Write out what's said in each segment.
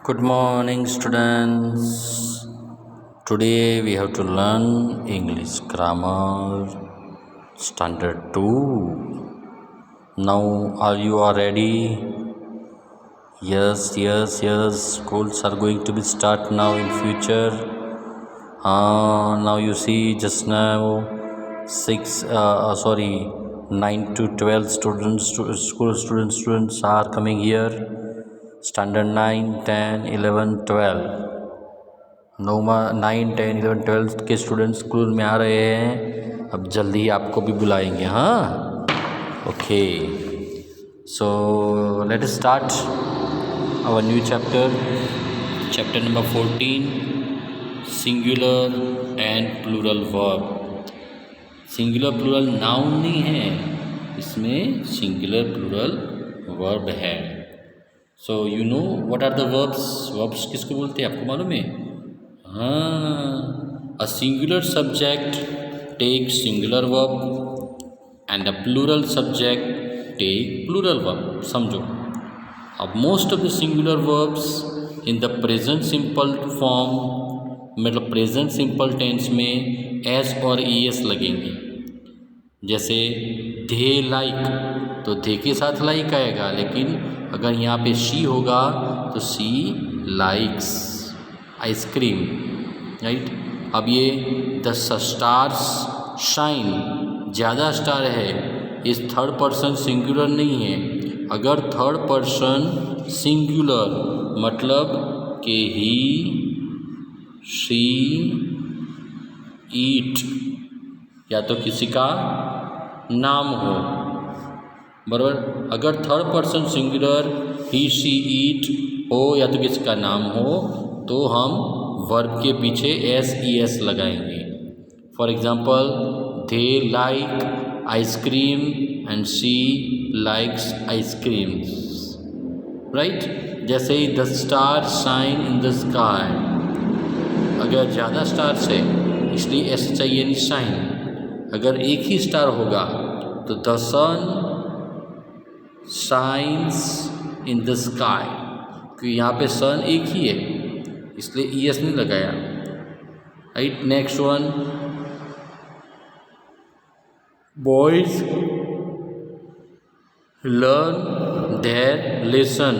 Good morning, students. Today we have to learn English grammar standard 2. Now, are you all ready? Yes. Schools are going to be start now in future. Now you see just now 9 to 12 school students are coming here. Standard 9, 10, 11, 12 9, 10, 11, 12 के students school में आ रहे हैं. अब जल्दी आपको भी बुलाएंगे. हाँ, okay. So let us start our new chapter number 14, singular and plural verb. Singular plural noun नहीं है, इसमें सिंगुलर प्लूरल वर्ब है. So you know what are the verbs किसको बोलते हैं, आपको मालूम है? हाँ, a singular subject take singular verb and a plural subject take plural verb. समझो, अब most of the singular verbs in the present simple form, मतलब प्रेजेंट सिंपल टेंस में एस और ई एस लगेंगे. जैसे दे लाइक, तो दे के साथ लाइक आएगा, लेकिन अगर यहाँ पे शी होगा तो शी लाइक्स आइसक्रीम, राइट. अब ये द स्टार्स शाइन, ज़्यादा स्टार है, इस थर्ड पर्सन सिंगुलर नहीं है. अगर थर्ड पर्सन सिंगुलर मतलब कि ही, शी, ईट, या तो किसी का नाम हो, बराबर. अगर third person singular he, she, it हो या तो किसी का नाम हो, तो हम वर्ब के पीछे एस ई एस लगाएंगे. For example, they like ice cream and she likes ice creams, right. जैसे ही the star shine in the sky, अगर ज़्यादा स्टार्स है इसलिए एस चाहिए, नहीं शाइन. अगर एक ही स्टार होगा तो the sun shines in the sky, क्योंकि यहाँ पे सन एक ही है इसलिए ई एस नहीं लगाया, right. Next one, boys learn their lesson.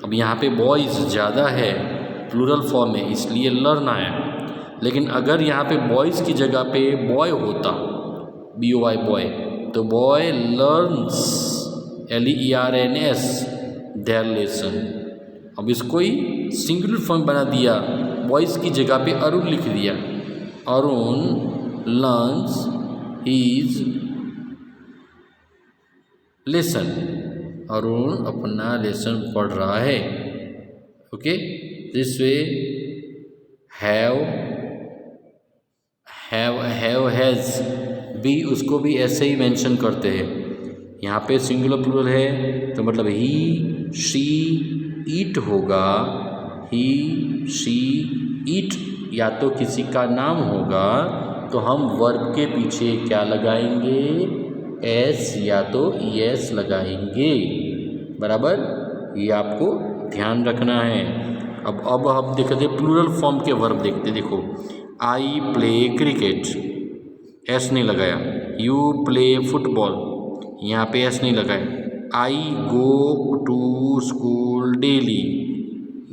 अब यहाँ पे बॉयज ज़्यादा है, प्लूरल फॉर्म है, इसलिए लर्न आया. लेकिन अगर यहाँ पे बॉयज़ की जगह पे बॉय होता, बी ओ वाई बॉय, तो boy learns, LEARNS there lesson. अब इसको ही सिंगुलर फॉर्म बना दिया, बॉयज़ की जगह पे अरुण लिख दिया. Arun learns his lesson, Arun अपना लेसन पढ़ रहा है. Okay, this way have has भी, उसको भी ऐसे ही मेंशन करते हैं. यहाँ पे सिंगुलर प्लूरल है तो मतलब ही, शी, ईट होगा. ही, शी, ईट या तो किसी का नाम होगा, तो हम वर्ब के पीछे क्या लगाएंगे, एस या तो ई एस लगाएंगे, बराबर. ये आपको ध्यान रखना है. अब हम देखते प्लूरल फॉर्म के वर्ब देखते. देखो, आई प्ले क्रिकेट, एस नहीं लगाया. यू प्ले फुटबॉल, यहाँ पे एस नहीं लगाया. आई गो टू स्कूल डेली,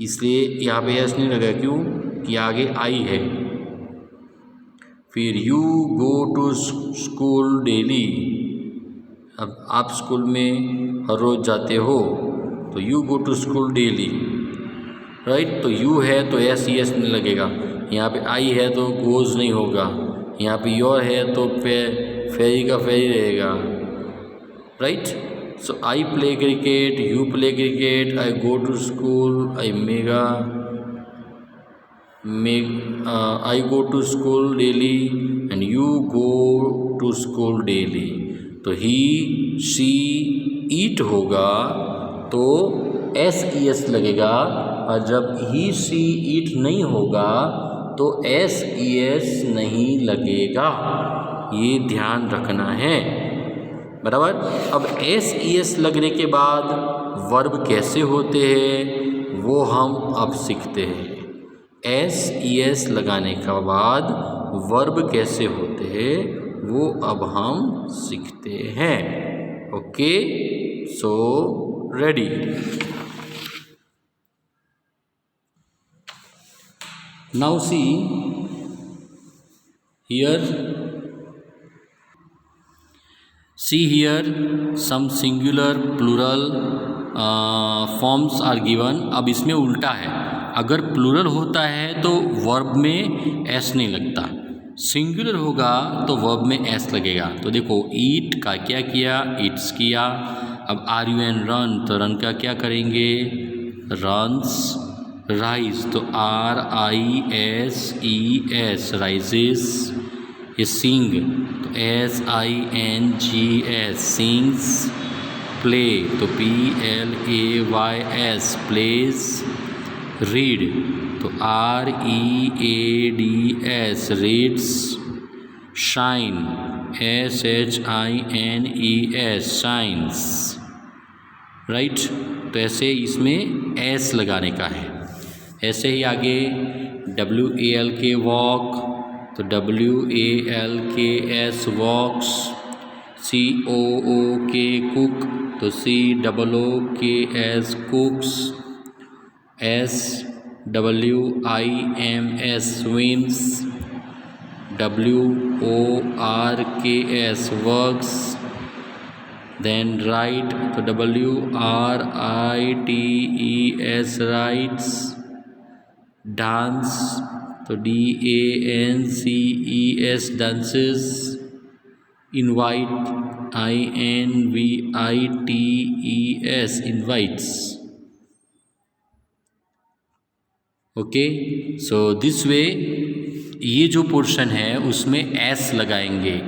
इसलिए यहाँ पे एस नहीं लगाया. क्यों? कि आगे आई है. फिर you go to school daily, अब आप स्कूल में हर रोज़ जाते हो, तो you go to school daily, right. तो यू है तो एस ई एस नहीं लगेगा. यहाँ पे आई है तो गोज़ नहीं होगा. यहाँ पे योर है तो फेरी का फेरी रहेगा, right. So I play cricket, you play cricket, I go to school, I go to school daily and you go to school daily. तो ही, शी, ईट होगा तो एस ई एस लगेगा, और जब ही, शी, ईट नहीं होगा तो एस ई एस नहीं लगेगा. ये ध्यान रखना है, बराबर. अब एस ई एस लगने के बाद वर्ब कैसे होते हैं वो हम अब सीखते हैं। एस ई एस लगाने के बाद वर्ब कैसे होते हैं वो अब हम सीखते हैं। Okay, so ready. Now see here, see here some singular plural forms are given। अब इसमें उल्टा है, अगर प्लूरल होता है तो वर्ब में एस नहीं लगता, सिंगुलर होगा तो वर्ब में एस लगेगा। तो देखो ईट का क्या किया, ईट्स किया। अब आर यू एन रन, तो रन का क्या करेंगे, रन्स। राइज तो R I S E S, rises. ये सिंग तो S I N G S, sings. Play तो P L A Y S, plays. Read तो R E A D S, reads. Shine S H I N E S, shines. Right, तो ऐसे इसमें S लगाने का है। ऐसे ही आगे W A L K walk, तो W A L K S, walks. C O O K cook, तो C double O K S, cooks. S W I M S, swims. W O R K S, works. Then write तो W R I T E S, writes. Dance तो D A N C E S, dances. Invite I N V I T E S, invites. Okay, so this वे ये जो portion है उसमें S लगाएंगे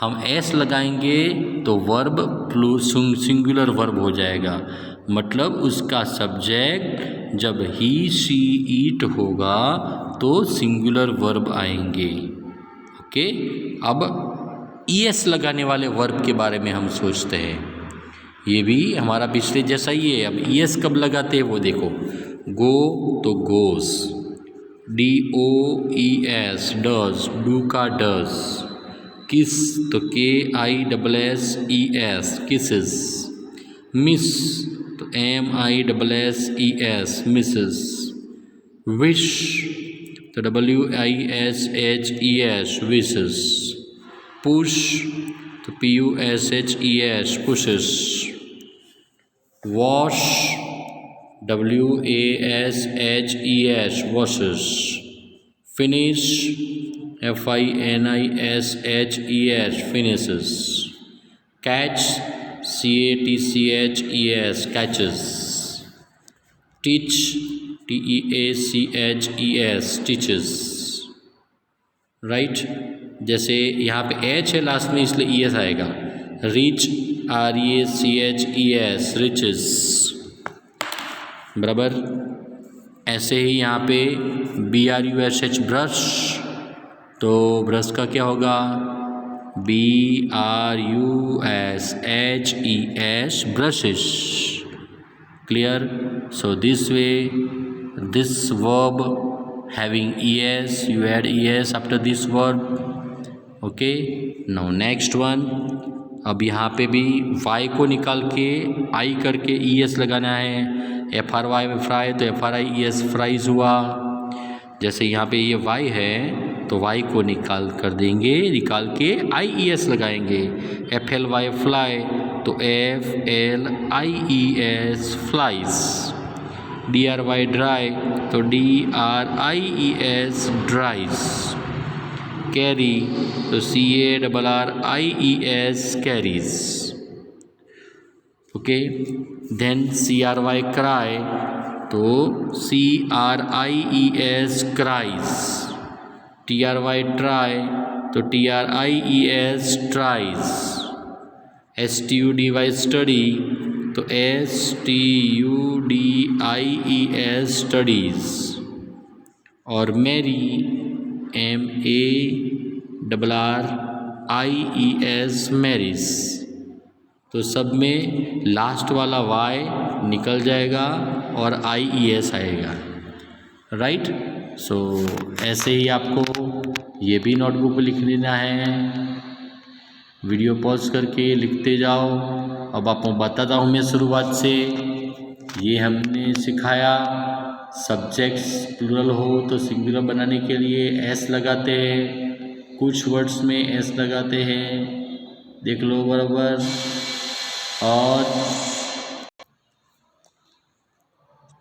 हम। S लगाएंगे तो वर्ब सिंगुलर वर्ब हो जाएगा, मतलब उसका सब्जेक्ट जब ही शी ईट होगा तो सिंगुलर वर्ब आएंगे। ओके, अब ईएस लगाने वाले वर्ब के बारे में हम सोचते हैं। ये भी हमारा पिछले जैसा ही है। अब ईएस कब लगाते हैं वो देखो। गो तो goes, D O E S, does, do का डज। किस तो K I double S E S, kisses. Miss तो M I double S E S, misses. Wish तो W I S H E S, wishes. Push तो P U S H E S, pushes. Wash W A S H E S, washes. Finish F I N I S H E S, finishes. Catch C A T C H E S, catches. Teach T E A C H E S, teaches. Right, जैसे यहाँ पे H है last में इसलिए E S आएगा। Reach R E A C H E S, reaches. बराबर। ऐसे ही यहाँ पे B R U S H, brush, तो ब्रश का क्या होगा, B R U S H E S, brushes. Clear, so this way this verb having es, you add es after this verb. Okay, now next one. अब यहाँ पे भी y को निकाल के i करके ई एस लगाना है। एफ आर वाई में फ्राई तो F R I E S, fries हुआ। जैसे यहाँ पे ये y है तो y को निकाल कर देंगे, निकाल के आई ई एस लगाएंगे। एफ एल वाई फ्लाई तो F L I E S, flies. D R Y dry तो D R I E S, dries. Carry तो C A double R I E S, carries. Okay, then C R Y cry तो C R I E S, cries. T R Y try तो T R I E S, tries. S T U D Y study तो S T U D I E S, studies. और marry M A double R I E S, marries. तो सब में last वाला Y निकल जाएगा और IES आएगा, राइट। सो ऐसे ही आपको ये भी नोटबुक पे लिख लेना है, वीडियो पॉज करके लिखते जाओ। अब आपको बताता हूँ मैं शुरुआत से। ये हमने सिखाया सब्जेक्ट्स प्लूरल हो तो सिंगुलर बनाने के लिए एस लगाते हैं, कुछ वर्ड्स में एस लगाते हैं, देख लो बराबर।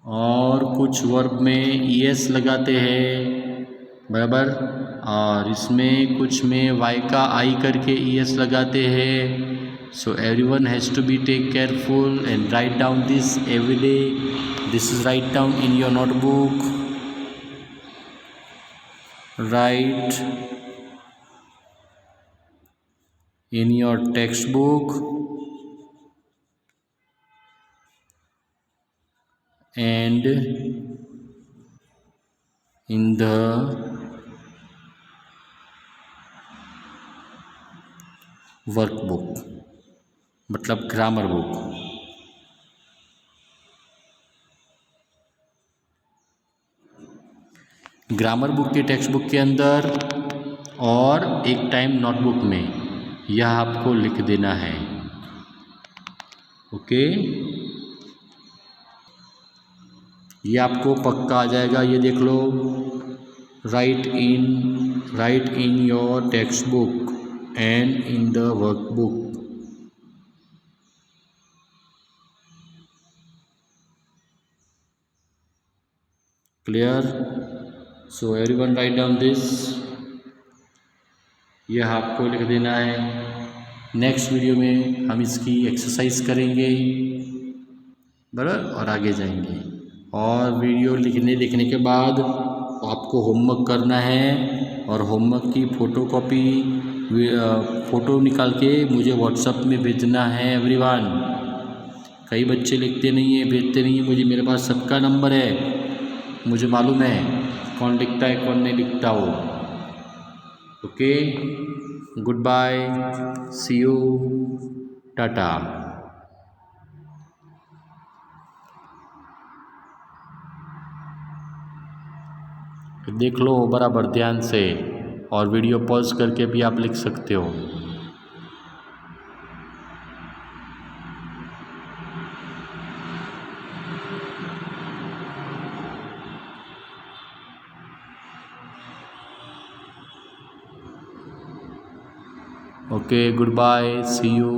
और कुछ वर्ब में ES लगाते हैं, बराबर। और इसमें कुछ में वाई का आई करके ES लगाते हैं। So everyone has to be take careful and write down this every day. This is write down in your notebook. Write in your textbook and in the workbook, मतलब ग्रामर बुक। ग्रामर बुक के text book के अंदर और एक time notebook में यह आपको लिख देना है, ओके। ये आपको पक्का आ जाएगा, ये देख लो। Write in your textbook and in the workbook. Clear? So everyone write down this. यह आपको लिख देना है। नेक्स्ट वीडियो में हम इसकी एक्सरसाइज करेंगे, बराबर, और आगे जाएंगे। और वीडियो देखने के बाद आपको होमवर्क करना है और होमवर्क की फ़ोटोकॉपी फ़ोटो निकाल के मुझे व्हाट्सएप में भेजना है एवरीवन। कई बच्चे लिखते नहीं हैं, भेजते नहीं हैं मुझे। मेरे पास सबका नंबर है, मुझे मालूम है कौन लिखता है कौन नहीं लिखता हो। Okay, goodbye, see you, tata. देख लो बराबर ध्यान से, और वीडियो पॉज करके भी आप लिख सकते हो। Okay, goodbye, see you.